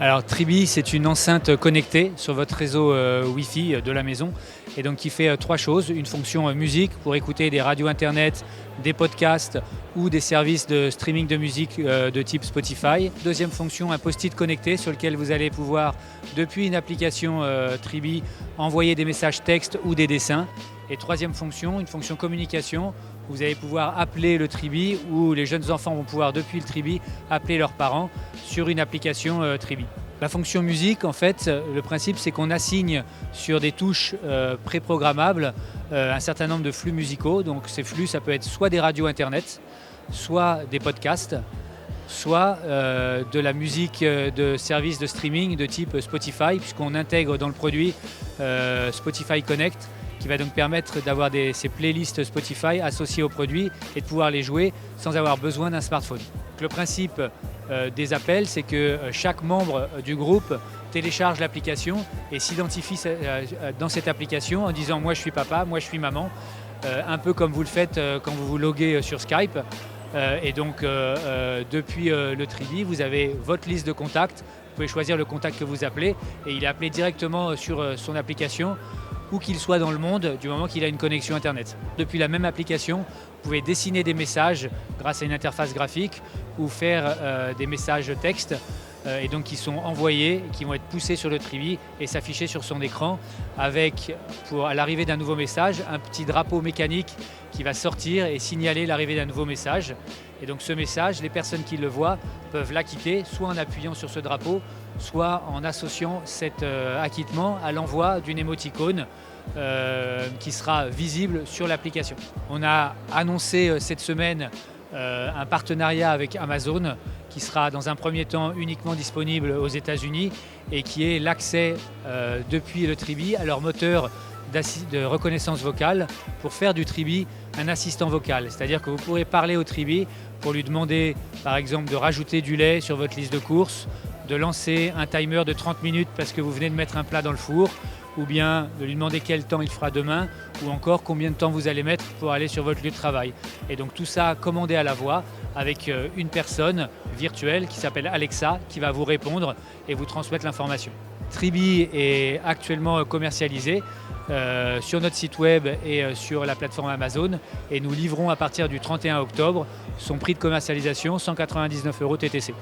Alors Tribi, c'est une enceinte connectée sur votre réseau Wi-Fi de la maison et donc qui fait trois choses. Une fonction musique pour écouter des radios internet, des podcasts ou des services de streaming de musique de type Spotify. Deuxième fonction, un post-it connecté sur lequel vous allez pouvoir, depuis une application Tribi, envoyer des messages textes ou des dessins. Et troisième fonction, une fonction communication. Vous allez pouvoir appeler le Tribi ou les jeunes enfants vont pouvoir, depuis le Tribi, appeler leurs parents sur une application Tribi. La fonction musique, en fait, le principe, c'est qu'on assigne sur des touches préprogrammables un certain nombre de flux musicaux. Donc ces flux, ça peut être soit des radios internet, soit des podcasts, soit de la musique de services de streaming de type Spotify, puisqu'on intègre dans le produit Spotify Connect, qui va donc permettre d'avoir ces playlists Spotify associées au produit et de pouvoir les jouer sans avoir besoin d'un smartphone. Le principe des appels, c'est que chaque membre du groupe télécharge l'application et s'identifie dans cette application en disant « moi je suis papa, moi je suis maman », un peu comme vous le faites quand vous vous loguez sur Skype. Et donc depuis le Tribi, vous avez votre liste de contacts, vous pouvez choisir le contact que vous appelez et il est appelé directement sur son application où qu'il soit dans le monde, du moment qu'il a une connexion Internet. Depuis la même application, vous pouvez dessiner des messages grâce à une interface graphique ou faire des messages texte et donc qui sont envoyés, qui vont être poussés sur le Tribi et s'afficher sur son écran avec, à l'arrivée d'un nouveau message, un petit drapeau mécanique qui va sortir et signaler l'arrivée d'un nouveau message. Et donc ce message, les personnes qui le voient peuvent l'acquitter, soit en appuyant sur ce drapeau, soit en associant cet acquittement à l'envoi d'une émoticône qui sera visible sur l'application. On a annoncé cette semaine un partenariat avec Amazon qui sera dans un premier temps uniquement disponible aux États-Unis et qui est l'accès depuis le Tribi à leur moteur de reconnaissance vocale pour faire du Tribi un assistant vocal. C'est-à-dire que vous pourrez parler au Tribi pour lui demander par exemple de rajouter du lait sur votre liste de courses, de lancer un timer de 30 minutes parce que vous venez de mettre un plat dans le four, ou bien de lui demander quel temps il fera demain, ou encore combien de temps vous allez mettre pour aller sur votre lieu de travail. Et donc tout ça commandé à la voix avec une personne virtuelle qui s'appelle Alexa qui va vous répondre et vous transmettre l'information. Tribi est actuellement commercialisé sur notre site web et sur la plateforme Amazon et nous livrons à partir du 31 octobre son prix de commercialisation 199 € TTC.